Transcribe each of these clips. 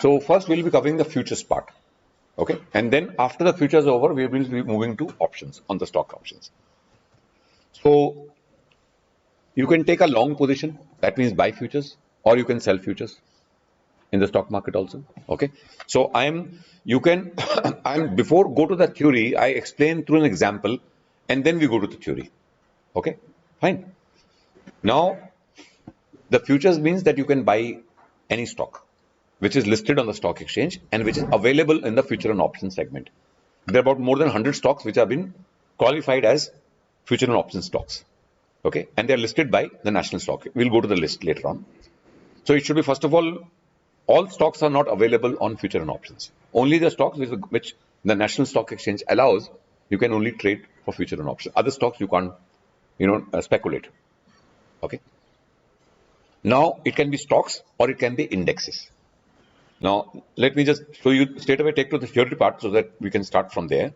So first we'll be covering the futures part. Okay. And then after the futures over, we will be moving to options on the stock options. So you can take a long position, that means buy futures, or you can sell futures in the stock market also. Okay. So before go to the theory, I explain through an example and then we go to the theory. Okay. Fine. Now, the futures means that you can buy any stock which is listed on the stock exchange and which is available in the future and option segment. There are about more than 100 stocks which have been qualified as future and option stocks. Okay. And they are listed by the national stock. We'll go to the list later on. So it should be, first of all stocks are not available on future and options. Only the stocks which the national stock exchange allows, you can only trade for future and options. Other stocks you can't, speculate. Okay. Now it can be stocks or it can be indexes. Now let me just show you straight away, take to the theory part so that we can start from there.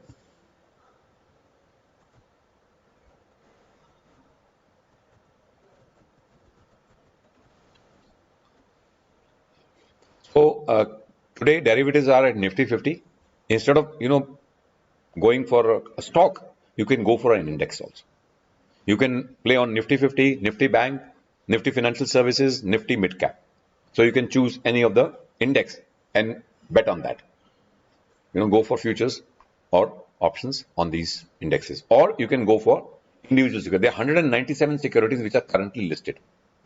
So today derivatives are at Nifty 50. Instead of going for a stock, you can go for an index also. You can play on Nifty 50, Nifty Bank, Nifty Financial Services, Nifty Mid Cap. So you can choose any of the index and bet on that. Go for futures or options on these indexes, or you can go for individual securities. There are 197 securities which are currently listed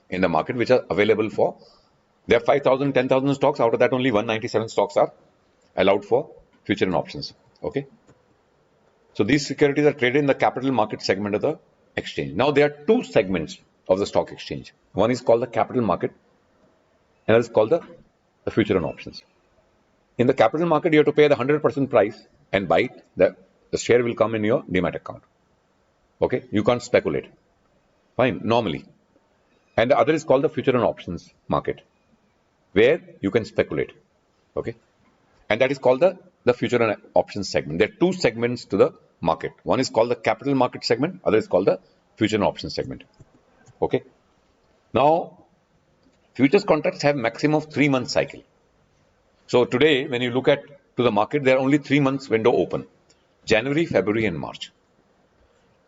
in the market, which are available for. There are 5,000, 10,000 stocks. Out of that, only 197 stocks are allowed for future and options. Okay. So these securities are traded in the capital market segment of the exchange. Now there are two segments of the stock exchange. One is called the capital market, and another is called the future and options. In the capital market, you have to pay the 100% price and buy it. The share will come in your demat account. Okay, you can't speculate. Fine, normally. And the other is called the future and options market, where you can speculate. Okay, and that is called the future and options segment. There are two segments to the market. One is called the capital market segment, other is called the future and options segment. Okay. Now, futures contracts have maximum of 3 month cycle. So today, when you look at to the market, there are only 3 months window open: January, February, and March.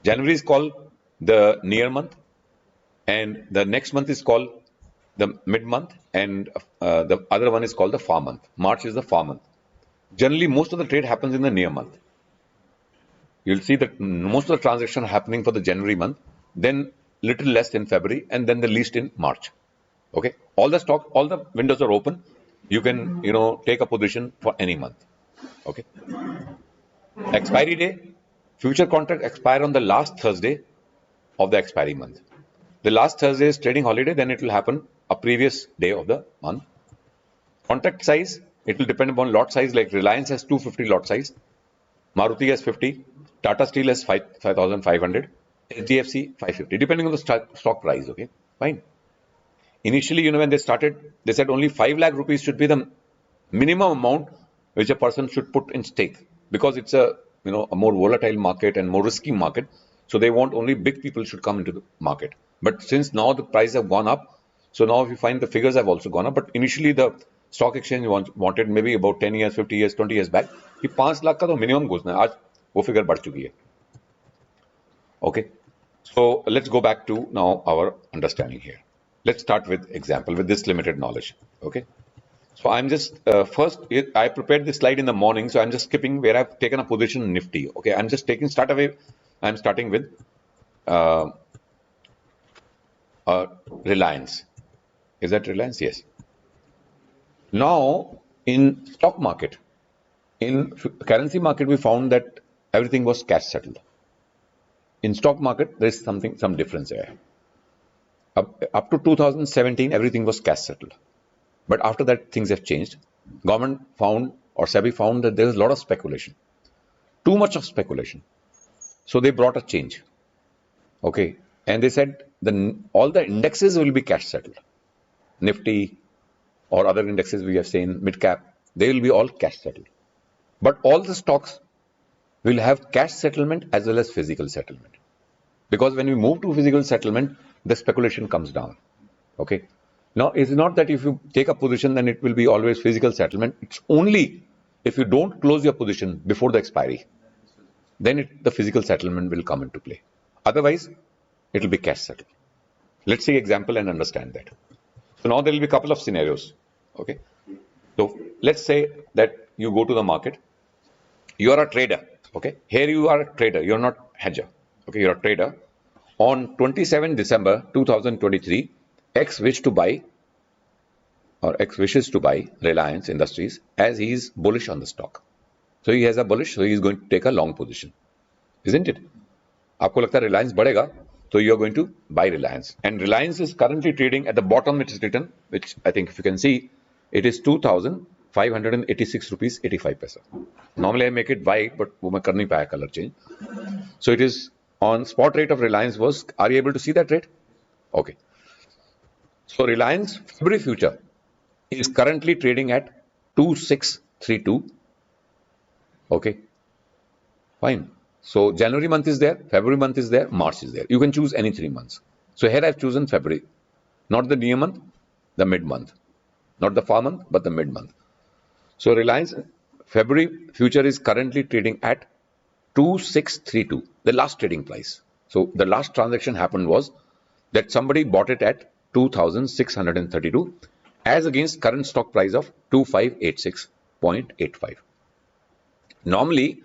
January is called the near month, and the next month is called the mid month, and the other one is called the far month. March is the far month. Generally, most of the trade happens in the near month. You'll see that most of the transactions are happening for the January month, then little less in February, and then the least in March. Okay, all the windows are open. You can take a position for any month. Okay. Expiry day: future contract expire on the last Thursday of the expiry month. The last Thursday is trading holiday, then it will happen a previous day of the month. Contract size, it will depend upon lot size. Like Reliance has 250 lot size, Maruti has 50, Tata Steel has 5,500, HDFC 550, depending on the stock price. Okay, fine. Initially, when they started, they said only 5 lakh rupees should be the minimum amount which a person should put in stake, because it's a more volatile market and more risky market. So they want only big people should come into the market. But since now the price have gone up, so now if you find the figures have also gone up. But initially the stock exchange wanted maybe about 10 years, 50 years, 20 years back कि 5 लाख का तो minimum घुसना है. आज वो figure बढ़ चुकी है. Okay. So let's go back to now our understanding here. Let's start with example with this limited knowledge. Okay. So I'm just first I prepared this slide in the morning, so I'm just skipping where I've taken a position in Nifty. Okay. I'm just taking I'm starting with Reliance. Is that Reliance? Yes. Now in stock market, in currency market, we found that everything was cash settled. In stock market, there is some difference there. Up to 2017, everything was cash settled. But after that, things have changed. Government found, or SEBI found, that there was a lot of speculation. Too much of speculation. So they brought a change. Okay. And they said all the indexes will be cash settled. Nifty or other indexes we have seen, mid cap, they will be all cash settled. But all the stocks will have cash settlement as well as physical settlement. Because when we move to physical settlement, the speculation comes down. Okay. Now, it's not that if you take a position, then it will be always physical settlement. It's only if you don't close your position before the expiry, then the physical settlement will come into play. Otherwise, it will be cash settled. Let's see example and understand that. So now there will be a couple of scenarios. Okay. So let's say that you go to the market. You are a trader. Okay. Here you are a trader. You're not hedger. Okay. You're a trader. On 27 December 2023, X wished to buy or X wishes to buy Reliance Industries as he is bullish on the stock. So he has a bullish, so he is going to take a long position. Isn't it? आपको लगता है Reliance बढ़ेगा, so you are going to buy Reliance. And Reliance is currently trading at the bottom, it is written, which I think if you can see, it is 2,586 rupees 85 paisa. Normally I make it white, but वो मैं कर नहीं पाया color change. So it is on spot rate of Reliance was, are you able to see that rate? Okay. So Reliance February future is currently trading at 2632. Okay. Fine. So January month is there, February month is there, March is there. You can choose any 3 months. So here I've chosen February, not the near month, the mid month, not the far month, but the mid month. So Reliance February future is currently trading at 2632, the last trading price. So the last transaction happened was that somebody bought it at 2,632 as against current stock price of 2586.85. Normally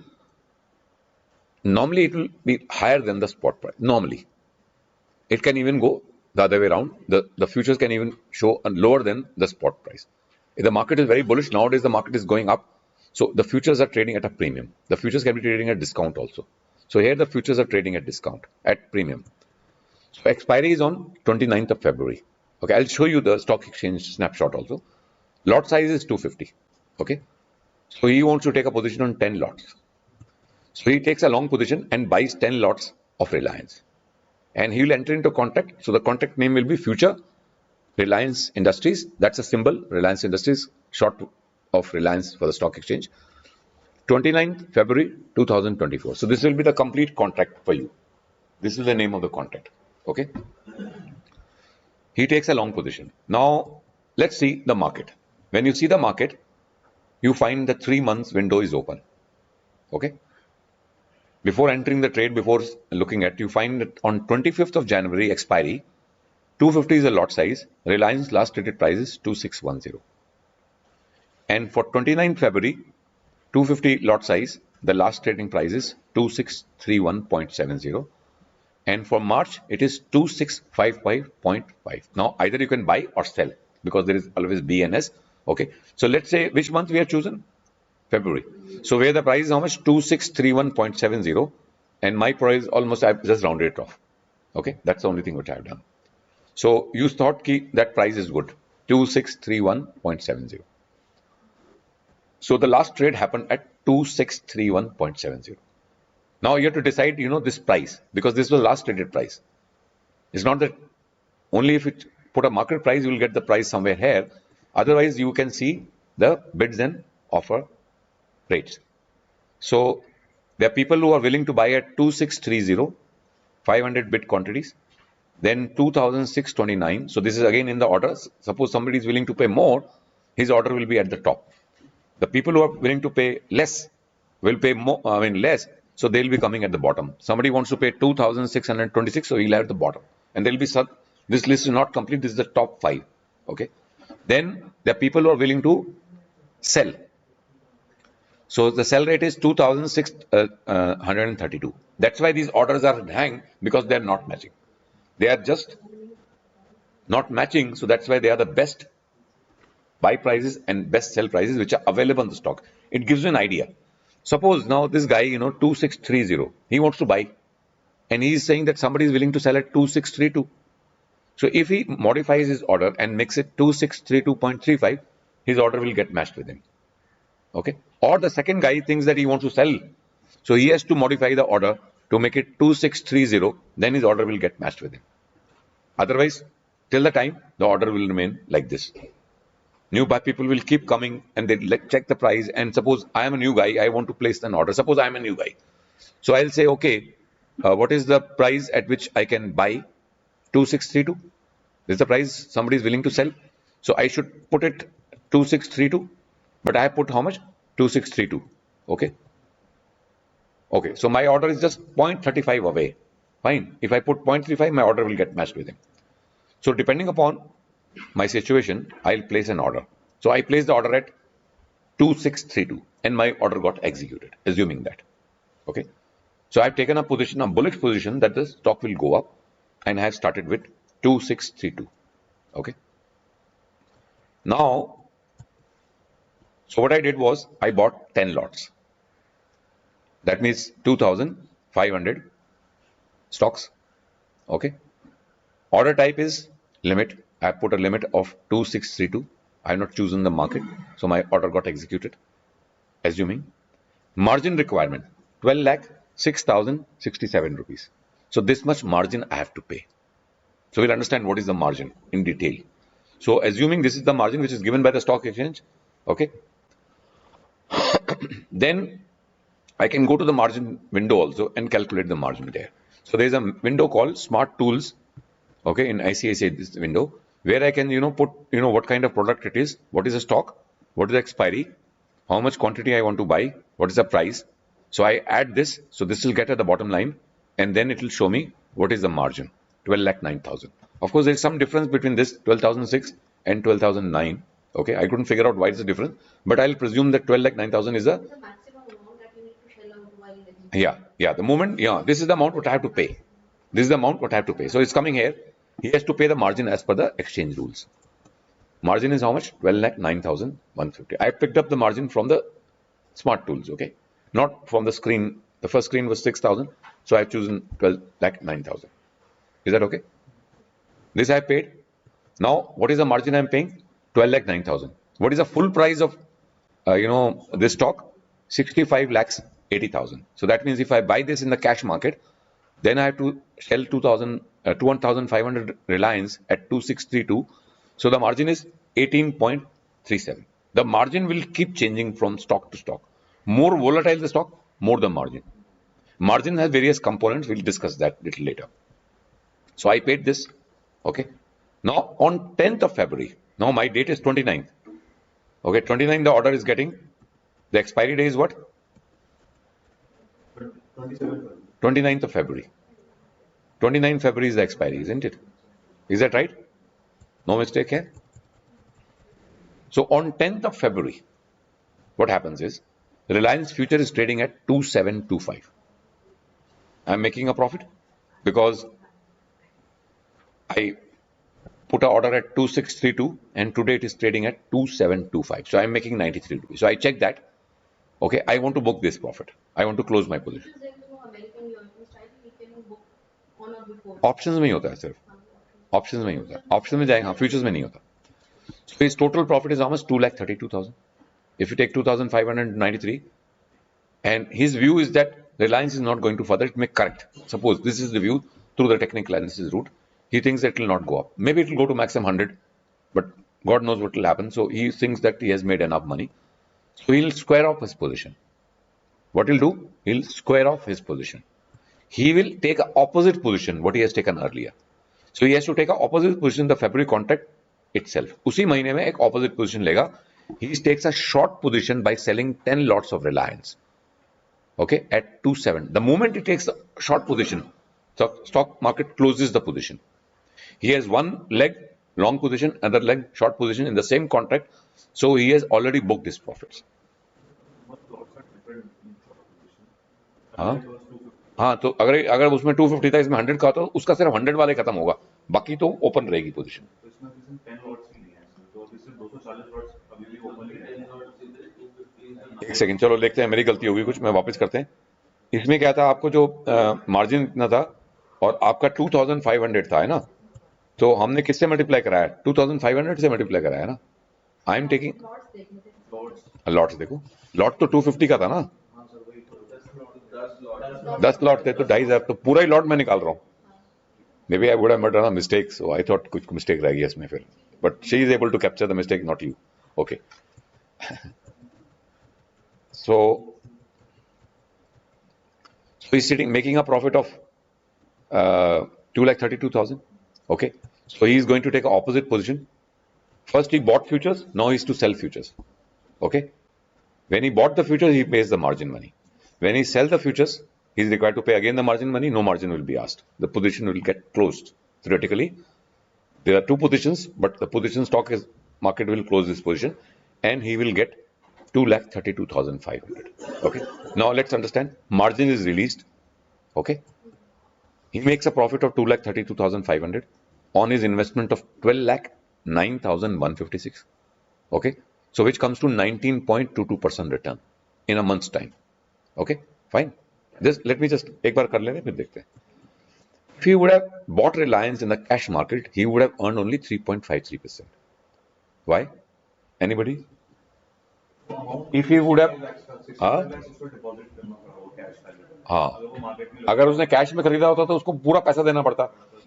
it will be higher than the spot price. Normally, it can even go the other way around. The futures can even show lower than the spot price. If the market is very bullish, nowadays the market is going up. So the futures are trading at a premium. The futures can be trading at discount also. So here the futures are trading at discount, at premium. So expiry is on 29th of February. Okay, I'll show you the stock exchange snapshot also. Lot size is 250. Okay, so he wants to take a position on 10 lots. So he takes a long position and buys 10 lots of Reliance. And he will enter into contract. So the contract name will be Future Reliance Industries. That's a symbol, Reliance Industries, short of Reliance for the stock exchange. 29th February 2024. So this will be the complete contract for you. This is the name of the contract. Okay. He takes a long position. Now, let's see the market. When you see the market, you find the 3 months window is open. Okay. Before entering the trade, before looking at, you find that on 25th of January expiry, 250 is the lot size. Reliance last traded price is 2610. And for 29th February, 250 lot size, the last trading price is 2631.70. And for March, it is 2655.5. Now, either you can buy or sell because there is always BNS. Okay. So let's say which month we have chosen? February. So where the price is how much? 2631.70. And my price almost, I've just rounded it off. Okay. That's the only thing which I've done. So you thought that price is good. 2631.70. So the last trade happened at 2631.70. Now you have to decide, this price, because this was last traded price. It's not that only if it put a market price, you will get the price somewhere here. Otherwise, you can see the bids and offer rates. So there are people who are willing to buy at 2630, 500 bid quantities, then 2629. So this is again in the order. Suppose somebody is willing to pay more, his order will be at the top. The people who are willing to pay less will pay more, less. So they'll be coming at the bottom. Somebody wants to pay 2,626, so he'll have the bottom. And there'll be this list is not complete. This is the top 5. Okay. Then there are people who are willing to sell. So the sell rate is 2,632. That's why these orders are hanged, because they are not matching. They are just not matching. So that's why they are the best buy prices and best sell prices which are available on the stock. It gives you an idea. Suppose now this guy, 2630, he wants to buy, and he is saying that somebody is willing to sell at 2632. So if he modifies his order and makes it 2632.35, his order will get matched with him. Okay. Or the second guy thinks that he wants to sell, so he has to modify the order to make it 2630, then his order will get matched with him. Otherwise, till the time, the order will remain like this. New people will keep coming and they check the price. And suppose I am a new guy, I want to place an order. Suppose I am a new guy. So I'll say, okay, what is the price at which I can buy 2632? This is the price somebody is willing to sell. So I should put it 2632, but I have put how much? 2632. Okay. Okay. So my order is just 0.35 away. Fine. If I put 0.35, my order will get matched with him. So depending upon my situation, I'll place an order. So I placed the order at 2632 and my order got executed, assuming that. Okay. So I've taken a position, a bullish position that the stock will go up and I have started with 2632. Okay. Now, so what I did was I bought 10 lots. That means 2,500 stocks. Okay. Order type is limit. I put a limit of 2632. I have not chosen the market. So my order got executed. Assuming margin requirement 12 lakh 6,067 rupees. So this much margin I have to pay. So we'll understand what is the margin in detail. So assuming this is the margin which is given by the stock exchange, okay, then I can go to the margin window also and calculate the margin there. So there is a window called Smart Tools, okay, in ICICI this window, where I can put what kind of product it is, what is the stock, what is the expiry, how much quantity I want to buy, what is the price. So I add this, so this will get at the bottom line, and then it will show me what is the margin, 12 lakh 9,000. Of course, there is some difference between this 12,006 and 12,009. Okay, I couldn't figure out why it's a difference, but I'll presume that 12 lakh 9,000 is the maximum amount that you need to shell out while the moment, this is the amount what I have to pay. This is the amount what I have to pay. So it's coming here. He has to pay the margin as per the exchange rules. Margin is how much? 12 lakh 9,150. I picked up the margin from the Smart Tools, okay? Not from the screen. The first screen was 6,000. So I've chosen 12 lakh 9,000. Is that okay? This I paid. Now, what is the margin I'm paying? 12 lakh 9,000. What is the full price of, this stock? 65 lakhs 80,000. So that means if I buy this in the cash market, then I have to sell 21,500 Reliance at 2632. So the margin is 18.37. The margin will keep changing from stock to stock. More volatile the stock, more the margin. Margin has various components. We'll discuss that a little later. So I paid this. Okay. Now on 10th of February, now my date is 29th. Okay, 29th the order is getting. The expiry day is what? 29th of February. 29th February is the expiry, isn't it? Is that right? No mistake here. So on 10th of February, what happens is Reliance future is trading at 2725. I'm making a profit because I put an order at 2632 and today it is trading at 2725. So I'm making 93 rupees. So I check that. Okay, I want to book this profit. I want to close my position. Options में ही होता है सिर्फ options में ही होता है option में जाएगा futures में नहीं होता so his total profit is almost 2,32,000 if you take 2,593 and his view is that Reliance is not going to further it may correct. Suppose this is the view through the technical analysis route, he thinks that it will not go up, maybe it will go to maximum 100, but God knows what will happen. So he thinks that he has made enough money, so he'll square off his position. What he'll do, he'll square off his position. He will take an opposite position what he has taken earlier. So he has to take an opposite position in the February contract itself. उसी महीने में एक opposite position लेगा. He takes a short position by selling 10 lots of Reliance. Okay, at 27. The moment he takes a short position, the stock market closes the position. He has one leg long position, another leg short position in the same contract. So he has already booked his profits. हाँ तो अगर उसमें 250 था इसमें 100 का तो उसका सिर्फ 100 वाले खत्म होगा बाकी तो ओपन रहेगी पोजीशन एक सेकंड चलो देखते हैं मेरी गलती होगी कुछ मैं वापस करते हैं इसमें क्या था आपको जो मार्जिन इतना था और आपका 2,500 था है ना तो हमने किससे मल्टीप्लाई कराया 2,500 से मल्टीप्लाई कराया ना आई एम टेकिंग लॉट्स देखो लॉट तो 250 का था ना 10 लॉट थे तो 2,500 तो पूरा ही लॉट मैं निकाल रहा हूँ Maybe I would have made a mistake, so I thought कुछ mistake रह गई इसमें फिर. But she is able to capture the mistake, not you. Okay. So he's sitting making a profit of 2,32,000. Okay. So he is going to take an opposite position First he bought futures, now he's to sell futures. Okay. When he bought the futures, he pays the margin money. When he sells the futures, he's required to pay again the margin money. No margin will be asked. The position will get closed. Theoretically, there are two positions, but the position stock is market will close this position, and he will get 2,32,500. Okay. Now let's understand. Margin is released. Okay. He makes a profit of 2,32,500 on his investment of 12,09,156. Okay. So which comes to 19.22% return in a month's time. Okay. Fine. Just let me just एक बार कर लेंगे फिर देखते हैं. If he would have bought Reliance in the cash market, he would have earned only 3.53%. Why? Anybody? If he would have, हाँ, अगर उसने cash में खरीदा होता तो उसको पूरा पैसा देना पड़ता,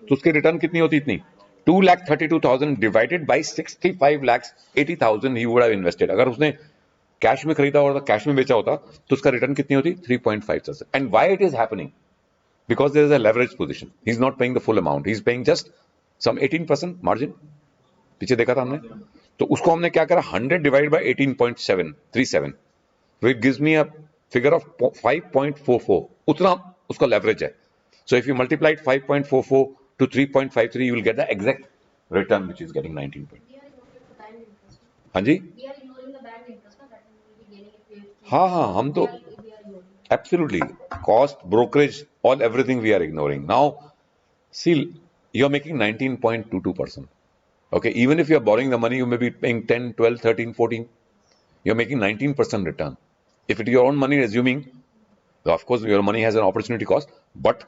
तो उसकी रिटर्न कितनी होती? इतनी 2,32,000 divided by 65,80,000 he would have invested. अगर उसने कैश में खरीदा होता, कैश में बेचा होता, तो उसका रिटर्न कितनी होती? 3.5%. And why it is happening? Because there is a leverage position. He's not paying the full amount. He's paying just some 18% margin. पीछे देखा था हमने, तो उसको हमने क्या करा? 100 divided by 18.737. So it gives me a figure of 5.44. उतना उसका leverage है. So if you multiply 5.44 to 3.53, you will get the exact return which is getting 19. हाँ जी, हाँ हाँ, हम तो absolutely cost, brokerage, all everything we are ignoring. Now, see, you are making 19.22%. Okay, even if you are borrowing the money, you may be paying 10, 12, 13, 14. You are making 19% return. If it is your own money, assuming, of course, your money has an opportunity cost, but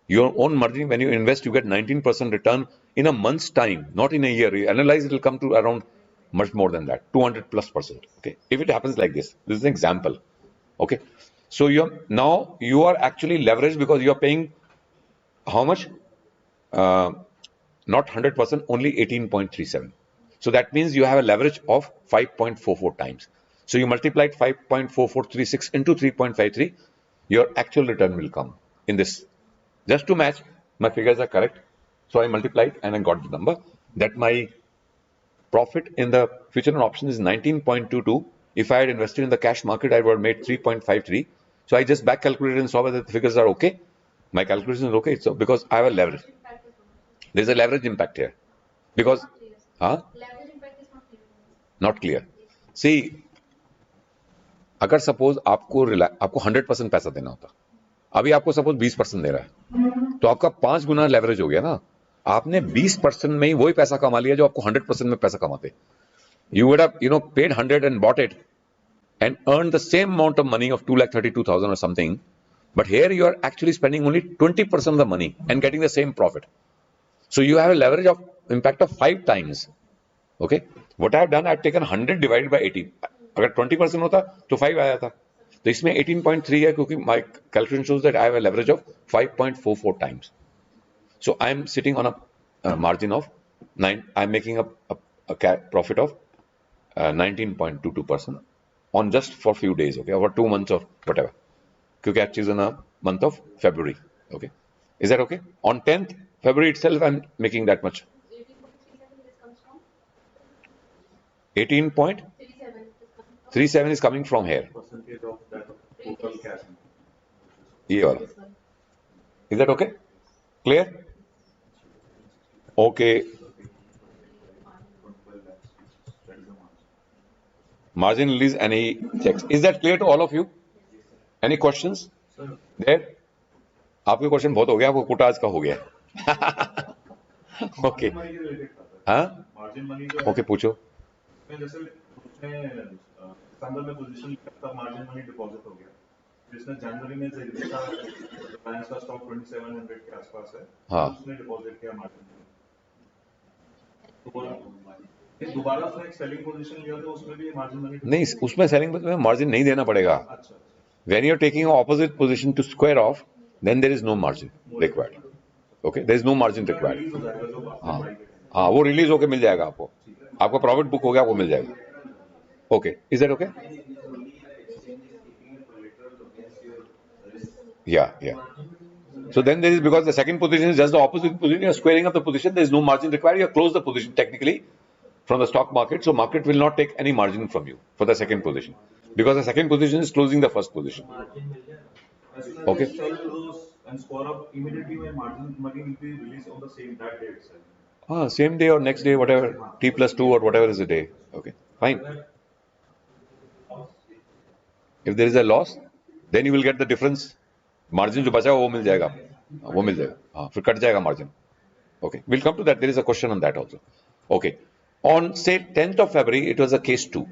your own money, when you invest, you get 19% return in a month's time, not in a year. You analyze, it will come to around much more than that, 200+%. Okay, if it happens like this is an example. Okay. So now you are actually leveraged because you are paying how much? Not 100%, only 18.37. So that means you have a leverage of 5.44 times. So you multiplied 5.4436 into 3.53, your actual return will come in this. Just to match, my figures are correct. So I multiplied and I got the number that my profit in the future and option is 19.22. If I had invested in the cash market, I would have made 3.53. So I just back calculated and saw whether the figures are okay. My calculation is okay. So because I have a leverage. There's a leverage impact here. Because, leverage impact is not clear. See, अगर suppose आपको 100% पैसा देना होता, अभी आपको suppose 20% दे रहा है, तो आपका 5 गुना लेवरेज हो गया ना. आपने 20% में ही वही पैसा कमा लिया जो आपको 100% में पैसा कमाते. You would have, paid 100 and bought it and earned the same amount of money of 2,32,000 or something. But here you are actually spending only 20% of the money and getting the same profit. So you have a leverage of impact of 5 times. Okay. What I have done, I have taken 100 divided by 80. अगर 20% होता तो 5 आया था. तो इसमें 18.3 है क्योंकि my calculation shows that I have a leverage of 5.44 times. So I am sitting on a margin of 9. I am making a profit of 19.22% on just for few days. Okay, over 2 months or whatever. Because it is in a month of February. Okay, is that okay? On 10th February itself, I am making that much. 18.37 is coming from here. Percentage of that total cash. Yeah. Is that okay? Clear? Okay. Margin release, any checks? Is that clear to all of you? Any questions? There? आपके question बहुत हो गया, आपको कोटा आज का हो गया. Okay. हाँ? ओके, पूछो. जैसे सितंबर में पोजीशन तब मार्जिन मनी डिपॉजिट हो गया, जिसने जनवरी में देखा रिलायंस का स्टॉक 2700 के आसपास है, हाँ, उसने डिपॉजिट किया मार्जिन. दोबारा उसने एक सेलिंग पोजीशन लिया तो उसमें भी मार्जिन मनी नहीं, उसमें सेलिंग में मार्जिन नहीं देना पड़ेगा. अच्छा. When you are taking an opposite position to square off, then there is no margin required. Okay, there is no margin required. हाँ हाँ, वो रिलीज होके मिल जाएगा आपको. आपका प्रॉफिट बुक हो गया, आपको मिल जाएगा. Okay, is that okay? Yeah. So then there is, because the second position is just the opposite position, you are squaring up the position, there is no margin required, you have closed the position technically from the stock market. So market will not take any margin from you for the second position because the second position is closing the first position. As soon as Okay. you sell those and score up, immediately my margin money will be released on the same that day itself. Same day or next day, whatever, T plus 2 or whatever is the day. Okay, fine. If there is a loss, then you will get the difference. Margin जो बचा वो मिल जाएगा, वो मिल जाएगा, हाँ, फिर cut जाएगा margin. Okay, we'll come to that. There is a question on that also. Okay, on say 10th of February, it was a case 2.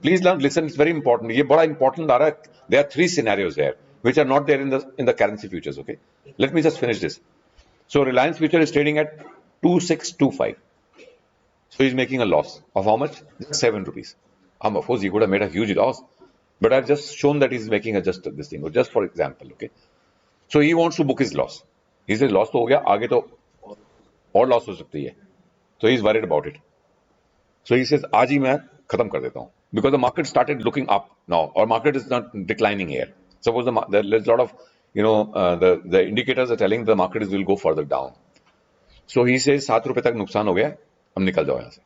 Please listen, it's very important. ये बड़ा important आ रहा है. There are 3 scenarios there which are not there in the currency futures. Okay, let me just finish this. So Reliance future is trading at 2625. So he's making a loss of how much? Just 7 rupees. Of course, he could have made a huge loss, but I've just shown that he's making just this thing, just for example. Okay. So he wants to book his loss. He says loss तो हो गया, आगे तो और loss हो सकती है. So he's worried about it. So he says आज ही मैं खत्म कर देता हूँ because the market started looking up now, or market is not declining here. Suppose there's a lot of the indicators are telling the market will go further down. So he says 7 रुपए तक नुकसान हो गया, अब निकल जाओ यहाँ से.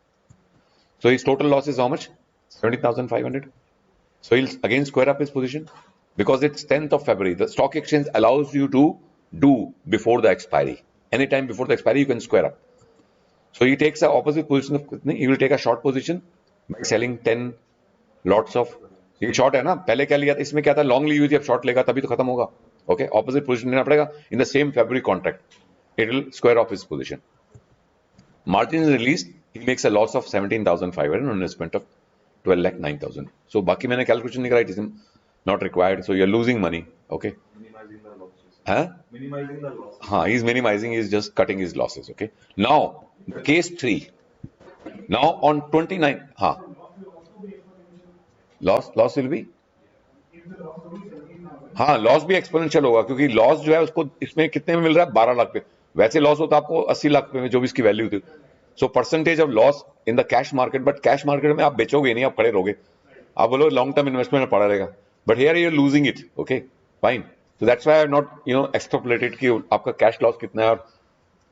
So his total loss is how much? 70,500. So he'll again square up his position because it's 10th of February. The stock exchange allows you to do before the expiry. Anytime before the expiry, you can square up. So he takes the opposite position of he will take a short position by selling 10 lots of. ये short है ना, पहले क्या लिया था, इसमें क्या था, long ली हुई थी, अब short लेगा तभी तो खत्म होगा. Okay, opposite position लेना पड़ेगा. In the same February contract, it will square off his position. Margin is released. He makes a loss of 17,500 on investment of 12,09,000. So बाकी मैंने calculation नहीं करा, it is not required. So you're losing money. Okay. Minimizing the losses. Huh? Minimizing the losses. He's minimizing. He's just cutting his losses. Okay. Now the case 3. Now on 29. Loss will be. हाँ, loss भी exponential होगा क्योंकि loss जो है उसको इसमें कितने में मिल रहा है, 12 लाख पे. वैसे लॉस होता आपको 80 लाख पे में जो भी इसकी वैल्यू थी. So percentage of loss in the cash market, but cash market में आप बेचोगे नहीं, आप खड़े रहोगे, आप बोलो लॉन्ग टर्म इन्वेस्टमेंट में पड़ा रहेगा, but here you are losing it. Okay fine. So that's why I have not extrapolated कि आपका कैश लॉस कितना है और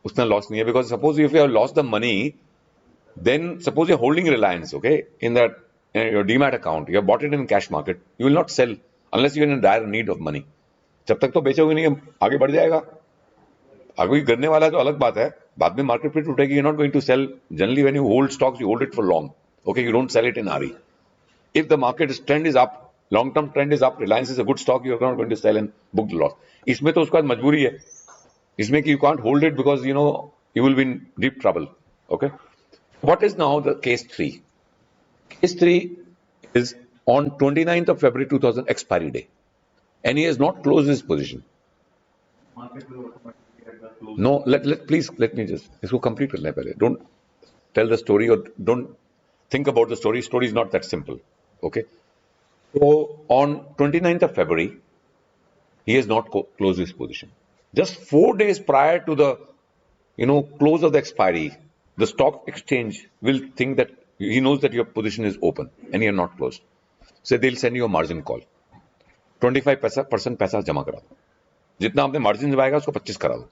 उसमें लॉस नहीं है. Because suppose if you have lost the money, then suppose you're holding Reliance, okay, in that your demat account, you have bought it in cash market, you will not sell unless you're in dire need of money. जब तक तो बेचोगे नहीं, आगे बढ़ जाएगा. आगे गिरने वाला तो अलग बात है, बाद में मार्केट फिर टूटेगी. you're not going to sell. Generally when you hold stocks, you hold it for long. Okay, you don't sell it in hurry. If the market trend is up, long term trend is up, Reliance is a good stock, you're not going to sell and book the loss. इसमें तो उसका मजबूरी है, इसमें कि you can't hold it because you will be in deep trouble. Okay. What is now the case 3? Case 3 is on 29th of February 2000 expiry day, and he has not closed his position. Market will automatically get the close. No, please let me just इसको complete करना है पहले. Don't tell the story or don't think about the story. Story is not that simple. Okay. So on 29th of February, he has not closed his position. Just 4 days prior to the close of the expiry, the stock exchange will think that he knows that your position is open and you are not closed. So they'll send you a margin call. 25% पैसा जमा करा दो. जितना आपने margin जमाएगा उसको 25 करा दो.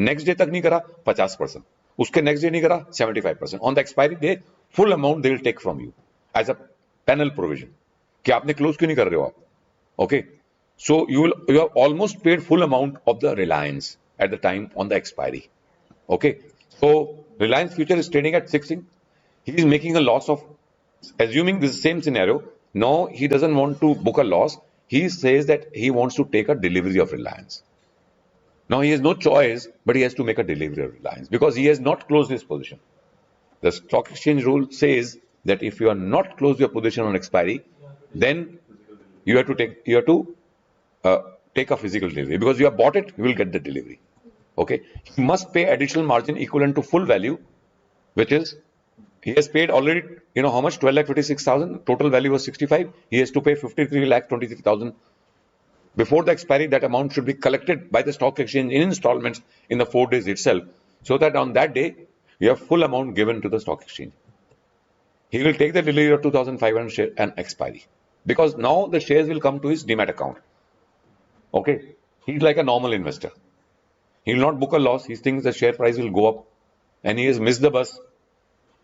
Next day तक नहीं करा 50%. उसके नेक्स्ट डे नहीं करा 75%. On the expiry day full amount they will take from you as a panel provision कि आपने क्लोज क्यों नहीं कर रहे हो आप. ओके. So you have almost paid full amount of the Reliance at the time on the expiry. Okay. So Reliance future is trading at 16. He is making a loss of, assuming this is the same scenario. No, he doesn't want to book a loss. He says that he wants to take a delivery of Reliance. Now he has no choice, but he has to make a delivery of Reliance because he has not closed his position. The stock exchange rule says that if you are not closed your position on expiry, then you have to take a physical delivery because you have bought it, you will get the delivery. Okay, he must pay additional margin equivalent to full value, which is he has paid already. How much? 12,56,000. Total value was 65. He has to pay 53,23,000 before the expiry. That amount should be collected by the stock exchange in installments in the 4 days itself, so that on that day you have full amount given to the stock exchange. He will take the delivery of 2,500 share and expiry because now the shares will come to his demat account. Okay, he's like a normal investor. He will not book a loss. He thinks the share price will go up and he has missed the bus.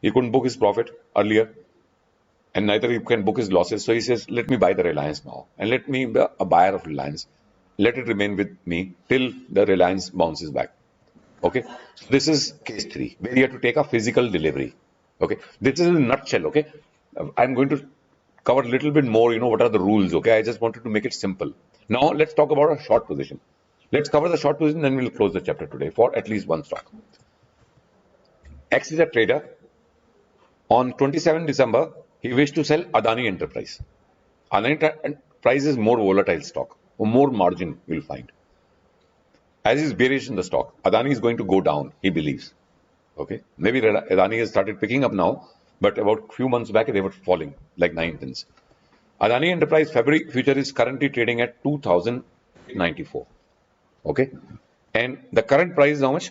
He couldn't book his profit earlier, and neither he can book his losses. So he says, let me buy the Reliance now, and let me be a buyer of Reliance. Let it remain with me till the Reliance bounces back. Okay, so this is case 3, where you have to take a physical delivery. Okay, this is in a nutshell. Okay, I'm going to cover a little bit more. What are the rules? Okay, I just wanted to make it simple. Now let's talk about a short position. Let's cover the short position, then we'll close the chapter today for at least one stock. X is a trader. On 27 December, he wished to sell Adani Enterprise. Adani Enterprise is more volatile stock, or more margin you'll find. As is bearish in the stock, Adani is going to go down, he believes. Okay, maybe Adani has started picking up now, but about a few months back they were falling like 9 pence. Adani Enterprise February future is currently trading at 2,094. Okay, and the current price is how much?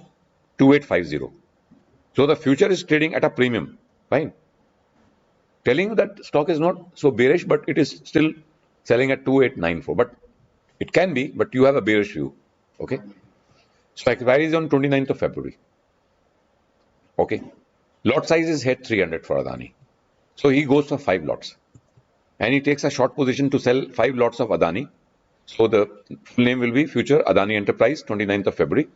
2850. So the future is trading at a premium. Fine. Telling you that stock is not so bearish, but it is still selling at 2894. But it can be, but you have a bearish view. Okay. So expiry is on 29th of February. Okay. Lot size is hit 300 for Adani. So he goes for 5 lots. And he takes a short position to sell 5 lots of Adani. So the full name will be Future Adani Enterprise, 29th of February.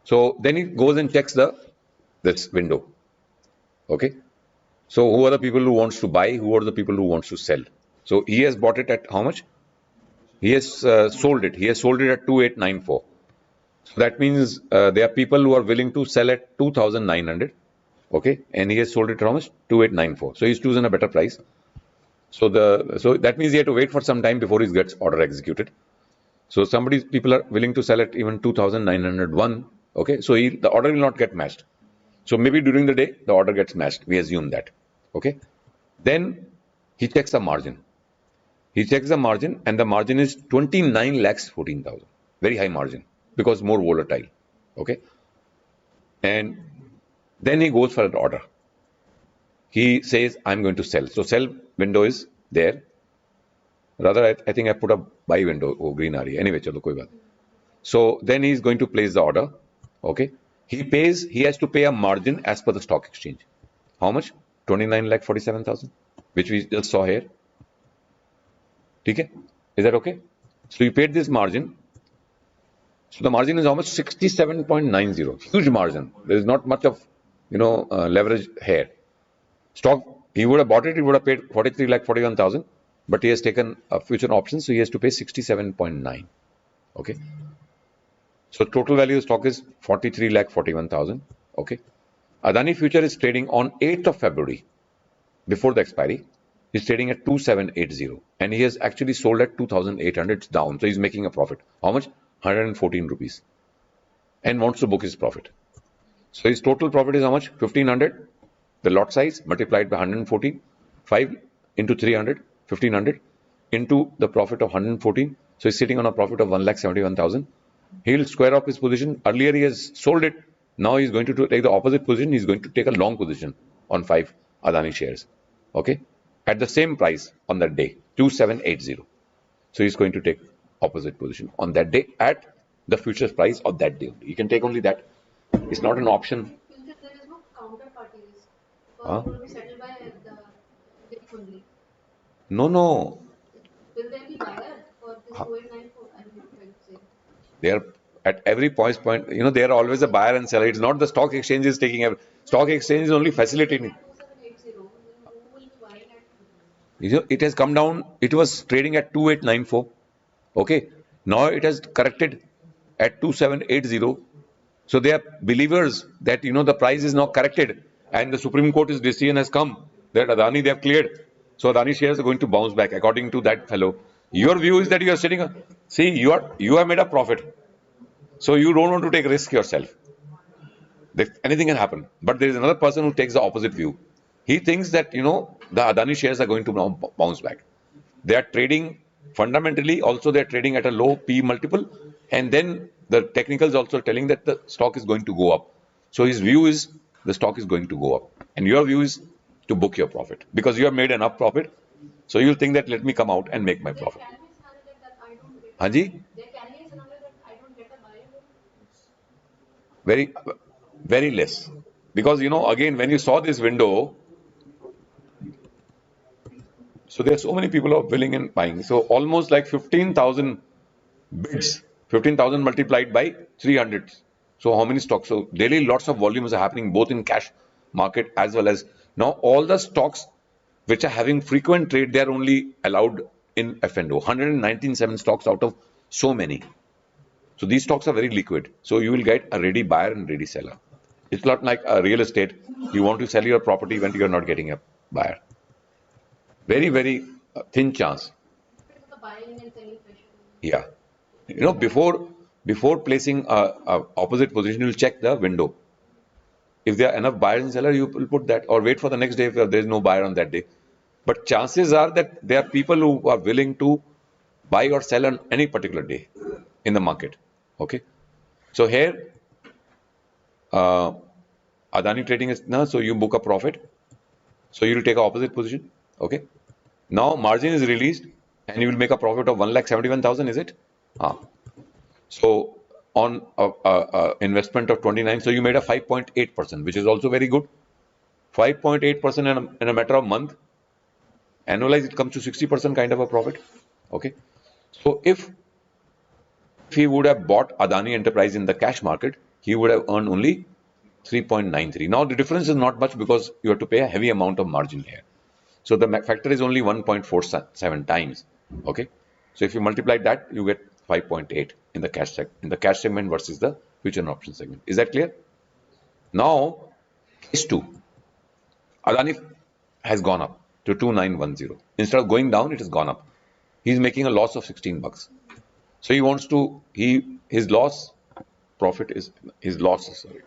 So then he goes and checks this window. Okay. So who are the people who wants to buy? Who are the people who wants to sell? So he has bought it at how much? He has sold it. He has sold it at 2894. So that means there are people who are willing to sell at 2,900. Okay, and he has sold it at how much? 2894. So he's chosen a better price. So that means he had to wait for some time before he gets order executed. So people are willing to sell at even 2,901. Okay, so the order will not get matched. So maybe during the day the order gets matched. We assume that. Okay, then he checks the margin. He checks the margin, and the margin is 29 lakhs 14,000. Very high margin because more volatile. Okay, and then he goes for an order. He says, I'm going to sell. So sell window is there. Rather, I think I put a buy window. Oh, green area. Anyway, chalo, koi baat. So then he's going to place the order. Okay. He has to pay a margin as per the stock exchange. How much? 29 lakh 47,000, which we just saw here. Okay. Is that okay? So he paid this margin. So the margin is how much? 67.90. Huge margin. There is not much of, leverage here. Stock, he would have bought it, he would have paid 43 lakh 41,000, but he has taken a future option, so he has to pay 67.9. Okay. So total value of stock is 43 lakh 41,000. Okay. Adani future is trading on 8th of February, before the expiry. He's trading at 2780, and he has actually sold at 2,800. It's down, so he's making a profit. How much? 114 rupees, and wants to book his profit. So his total profit is how much? 1,500. The lot size multiplied by 114, 5 into 300, 1,500 into the profit of 114. So he's sitting on a profit of 1,71,000. He'll square up his position. Earlier he has sold it. Now he's going to take the opposite position. He's going to take a long position on 5 Adani shares. Okay. At the same price on that day, 2,780. So he's going to take opposite position on that day at the future price of that day. You can take only that. It's not an option. There is no counterparty risk. Huh? It will be settled by the day only. No. Will there be buyer for this 2894? I'm trying to say. They are at every point, they are always a buyer and seller. It's not the stock exchange is taking every. Stock exchange is only facilitating. 2780, who will be buying at? It has come down. It was trading at 2894. Okay. Now it has corrected at 2780. So they are believers that the price is now corrected, and the Supreme Court's decision has come that Adani they have cleared. So Adani shares are going to bounce back according to that fellow. Your view is that you are sitting. See, you have made a profit, so you don't want to take risk yourself. Anything can happen. But there is another person who takes the opposite view. He thinks that the Adani shares are going to now bounce back. They are trading fundamentally. Also, they are trading at a low P multiple, and then the technicals also telling that the stock is going to go up. So his view is the stock is going to go up, and your view is to book your profit because you have made enough profit. So you'll think that let me come out and make my profit. Can we scenario that I don't get? Hanji? There can be a scenario that I don't get a buyer. Very, very less. Because, again, when you saw this window, so there are so many people who are willing and buying. So almost like 15,000 bids, 15,000 multiplied by 300. So how many stocks? So daily lots of volumes are happening both in cash market as well as now all the stocks which are having frequent trade, they are only allowed in F&O. 197 stocks out of so many. So these stocks are very liquid. So you will get a ready buyer and ready seller. It's not like a real estate. You want to sell your property when you're not getting a buyer. Very, very thin chance. It's the buying and selling pressure. Yeah. Before placing a opposite position, you'll check the window. If there are enough buyers and sellers, you will put that, or wait for the next day if there is no buyer on that day. But chances are that there are people who are willing to buy or sell on any particular day in the market. Okay. So here, Adani trading is now, so you book a profit. So you will take a opposite position. Okay. Now margin is released and you will make a profit of 1,71,000, is it? So on investment of 29, so you made a 5.8%, which is also very good. 5.8% in a matter of month. Annualized, it comes to 60% kind of a profit. Okay. So if he would have bought Adani Enterprise in the cash market, he would have earned only 3.93. Now the difference is not much because you have to pay a heavy amount of margin here. So the factor is only 1.47 times. Okay. So if you multiply that, you get 5.8 in the cash segment versus the future and option segment. Is that clear? Now, case 2. Adani has gone up to 2910. Instead of going down, it has gone up. He's making a loss of 16 bucks. So he wants to, his loss, profit is, his loss, sorry.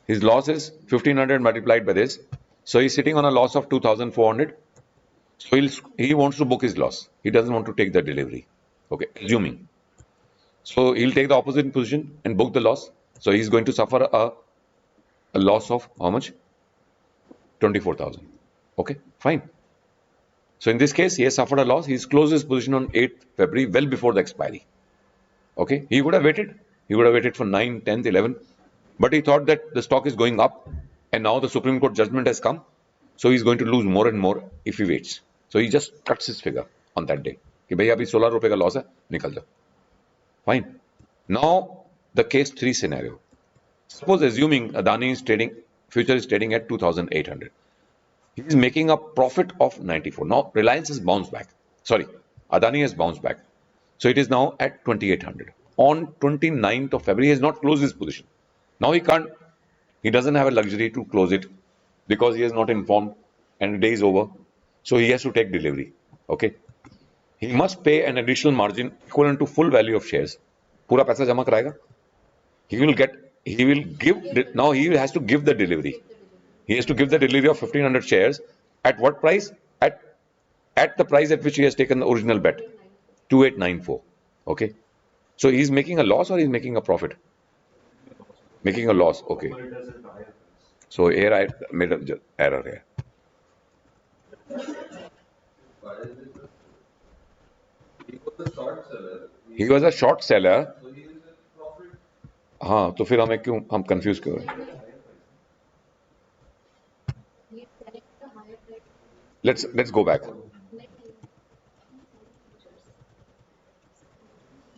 His loss is 1500 multiplied by this. So he's sitting on a loss of 2400. So he wants to book his loss. He doesn't want to take the delivery. Okay, assuming. So he'll take the opposite position and book the loss. So he's going to suffer a loss of how much? 24,000. Okay, fine. So in this case, he has suffered a loss. He's closed his position on 8th February, well before the expiry. Okay, he would have waited. He would have waited for 9, 10th, 11th. But he thought that the stock is going up and now the Supreme Court judgment has come. So he's going to lose more and more if he waits. So he just cuts his figure on that day. कि भैया अभी 16 रुपए का loss है, निकल जाओ. Fine. Now the case 3 scenario. Suppose assuming Adani is trading, future is trading at 2,800. He is making a profit of 94. Now Reliance has bounced back. Sorry, Adani has bounced back. So it is now at 2,800. On 29th of February, he has not closed his position. Now he doesn't have a luxury to close it because he is not informed and the day is over. So he has to take delivery. Okay. He must pay an additional margin equivalent to full value of shares. पूरा पैसा जमा कराएगा. He will give, now he has to give the delivery. He has to give the delivery of 1,500 shares. At what price? At the price at which he has taken the original bet. 2,894. Okay. So he's making a loss or he's making a profit? Making a loss. Okay. So here I made an error here. He was a short seller. हाँ तो फिर हम confuse क्यों हैं? He's selling the higher price. Let's go back.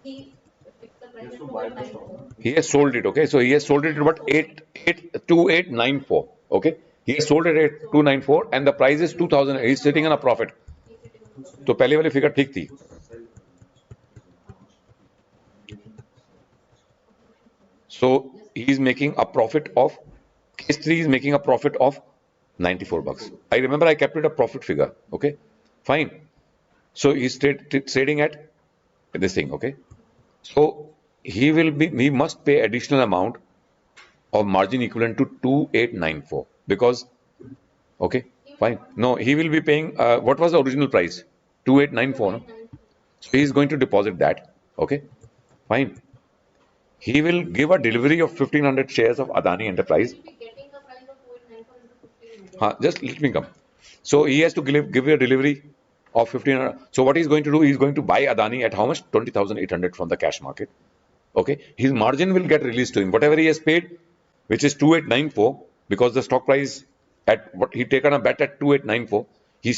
He fixed the price at 2.94. He has sold it. Okay, so he has sold it at what? 2894. Okay, he has sold it at 294 and the price is 2,000. He's sitting on a profit. He's sitting on the तो पहले वाली figure ठीक थी. So he is making a profit of, case 3 is making a profit of 94 bucks. I remember I kept it a profit figure. Okay, fine. So he's trading at this thing. Okay, so he must pay additional amount of margin equivalent to 2,894 because, okay, fine. No, he will be paying, what was the original price? 2,894. No? So he is going to deposit that. Okay, fine. He will give a delivery of 1,500 shares of Adani Enterprise. He'll be getting the price of 2.94 into 15. Just let me come. So he has to give a delivery of 1500. So what he's going to do, he's going to buy Adani at how much? 20,800 from the cash market. Okay, his margin will get released to him. Whatever he has paid, which is 2894, because the stock price at what he taken a bet at 2894, he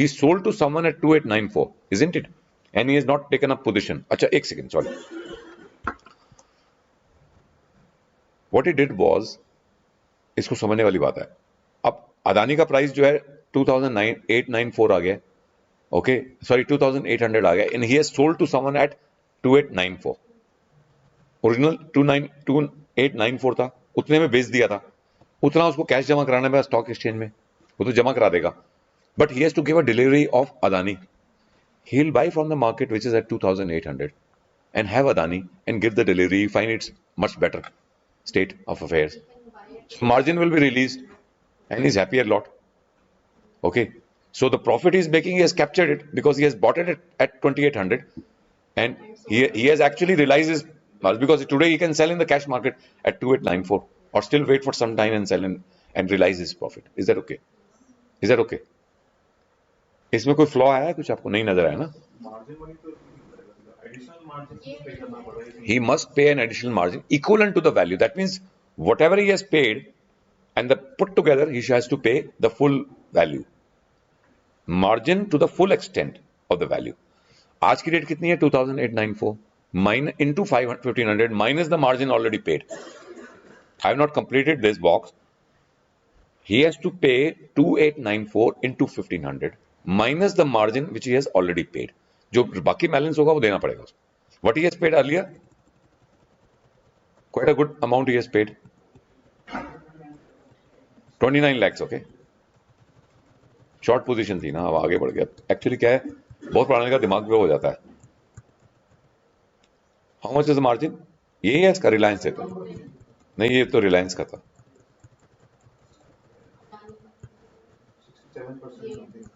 sold to someone at 2894, isn't it? And he has not taken a position. Acha, एक second, sorry. What he did was, इसको समझने वाली बात है. अब अदानी का price जो है 2894 आ गया. Okay, sorry, 2800 आ गया, and he has sold to someone at 2894. Original 2894 था, उतने में बेच दिया था. उतना उसको कैश जमा कराना है स्टॉक एक्सचेंज में, वो तो जमा करा देगा. But he has to give a delivery of Adani. He will buy from the market which is at 2800 and have Adani and give the delivery. You find it's much better state of affairs. So margin will be released and he's happy a lot. Okay. So the profit he's making, he has captured it because he has bought it at 2800 and he has actually realized his, because today he can sell in the cash market at 2894 or still wait for some time and sell and realize his profit. Is that okay? Is that okay? इसमें कोई flaw आया है कुछ आपको नहीं नजर आया ना? मार्जिन मनी तो एडिशनल मार्जिन पे करना पड़ेगा. He must pay an additional margin equivalent to the value. That means whatever he has paid and the put together, he has to pay the full value. Margin to the full extent of the value. आज की date कितनी है? 2894 minus into 1500 minus the margin already paid. I have not completed this box. He has to pay 2894 into 1500 minus the margin which he has already paid. जो बाकी balance होगा वो देना पड़ेगा उसको. What he has paid earlier? Quite a good amount he has paid. 29 lakhs, okay. Short position थी ना, अब आगे बढ़ गया. एक्चुअली क्या है, बहुत पुराने का दिमाग पे हो जाता है. How much is the margin? यही है इसका, रिलायंस से तो नहीं, ये तो रिलायंस का था. 67%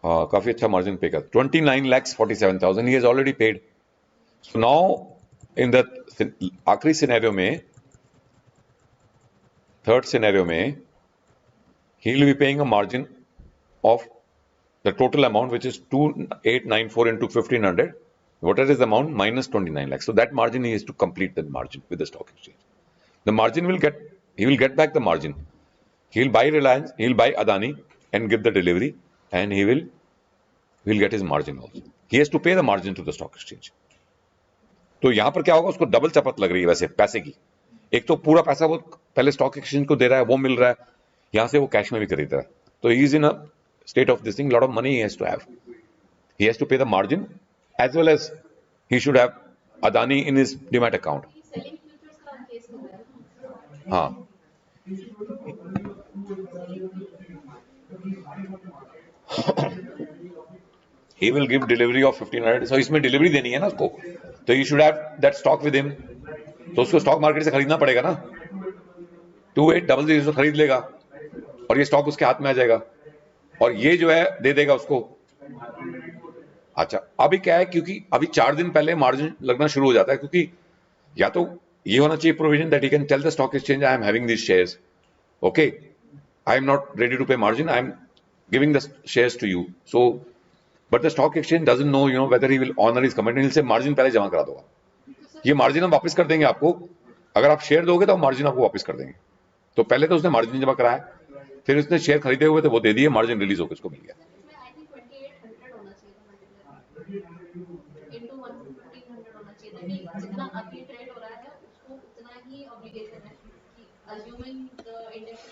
हाँ, काफी अच्छा मार्जिन पे कर. 29 lakhs 47,000 he has already paid. So now in the आखिरी सिनेरियो में, थर्ड सिनेरियो में, he will be paying a margin of the total amount which is 2894 into 1500. Whatever is the amount minus 29 lakhs. So that margin he has to complete the margin with the stock exchange. The margin he will get back the margin. He will buy Reliance, he will buy Adani and give the delivery, and he will get his margin also. He has to pay the margin to the stock exchange. तो यहां पर क्या होगा, उसको double चपत लग रही है वैसे पैसे की. एक तो पूरा पैसा वो पहले स्टॉक एक्सचेंज को दे रहा है, वो मिल रहा है, यहां से वो कैश में भी खरीद रहा है. तो he is in a state of this thing, lot of money he has to have. He has to pay the margin as well as he should have Adani in his demat account. Selling futures का case हो रहा है. हाँ. He will give delivery of 1500. So इसमें delivery देनी है ना उसको, तो he should have that stock with him. तो उसको स्टॉक मार्केट से खरीदना पड़ेगा ना. 2800 से खरीद लेगा और ये स्टॉक उसके हाथ में आ जाएगा और ये जो है दे देगा उसको. अच्छा, अभी क्या है, क्योंकि अभी 4 दिन पहले मार्जिन लगना शुरू हो जाता है, क्योंकि या तो ये होना चाहिए provision that he can tell the stock exchange I am having this shares, okay, I am not ready to pay margin, I am giving the shares to you. So but the stock exchange doesn't know whether he will honour his commitment. से margin पहले जमा करा दोगा. ये margin हम वापस कर देंगे आपको. अगर आप शेयर दोगे तो हम मार्जिन आपको वापस कर देंगे. तो पहले तो उसने मार्जिन जमा कराया, फिर उसने शेयर खरीदे हुए थे वो दे दिए, मार्जिन रिलीज होकर उसको मिल गया. आई थिंक 2800 होना चाहिए था मल्टीप्लाई इनटू 1500 होना चाहिए था कि जितना अभी ट्रेड हो रहा है उसको उतना ही ऑब्लिगेशन है कि अज्यूमिंग द इंडेक्स.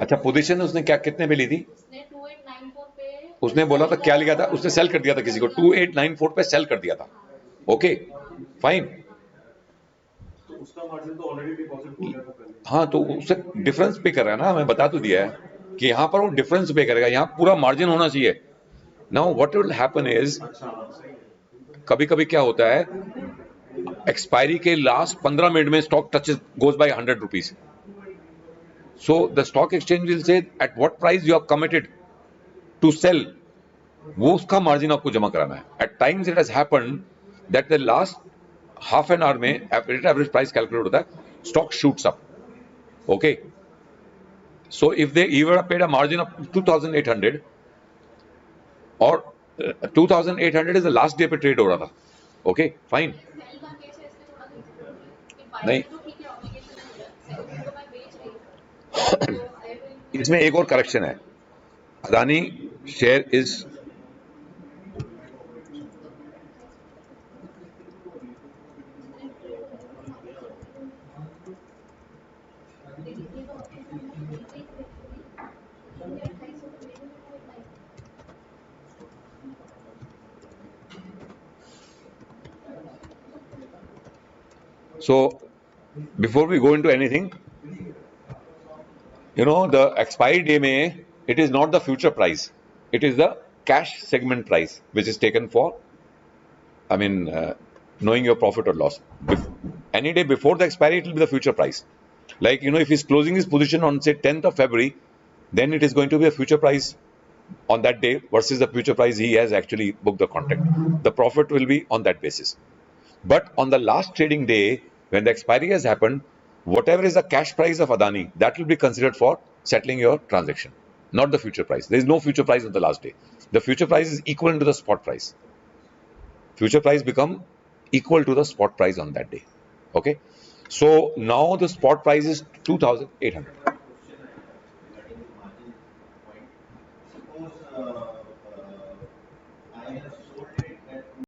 अच्छा, पोजीशन उसने क्या कितने पे ली थी? उसने 2894 पे उसने बोला था क्या लिया था, उसने सेल कर दिया था किसी को, 2894 पे सेल कर दिया था. Okay fine. तो उसका मार्जिन तो ऑलरेडी डिपॉजिट हो गया था पहले. हाँ, तो उससे डिफरेंस पे कर रहा है ना, मैं बता तो दिया है कि यहाँ पर वो डिफरेंस पे करेगा, यहाँ पूरा मार्जिन होना चाहिए. Now what will happen is, अच्छा सही है. कभी कभी क्या होता है, एक्सपायरी के लास्ट 15 मिनट में stock touches goes by 100 rupees. So the stock exchange will say at what price you are committed to sell, वो उसका मार्जिन आपको जमा कराना है. At times it has happened that the last half an hour में average price calculate होता है, stock shoots up. Okay, so if they even paid a margin of 2,800 और 2800 इज द लास्ट डे पे trade हो रहा था. Okay fine. Cell का case है इसलिए थोड़ा सा डिफरेंट हो रहा है कि बाय नहीं, में तो ठीक है ऑब्लिगेशन है मेरा, सेकंड थिंग तो मैं बेच रही हूं, तो आई विल इसमें एक और करेक्शन है. अदानी शेयर इज जितने भी ट्रेड हो रहे हैं वहां पे चलते हैं, लेकिन ये तो ऑप्शन है मैं खरीद रही हूं एक्चुअली, लेकिन ये 2800 पे मेरे में कोई time so before we go into anything, the expiry day में it is not the future price, it is the cash segment price which is taken for, I mean, knowing your profit or loss. Any day before the expiry, it will be the future price. Like, if he's closing his position on, say, 10th of February, then it is going to be a future price on that day versus the future price he has actually booked the contract. The profit will be on that basis. But on the last trading day, when the expiry has happened, whatever is the cash price of Adani, that will be considered for settling your transaction, not the future price. There is no future price on the last day. The future price is equivalent to the spot price. Future price become equal to the spot price on that day. Okay. So now the spot price is 2,800.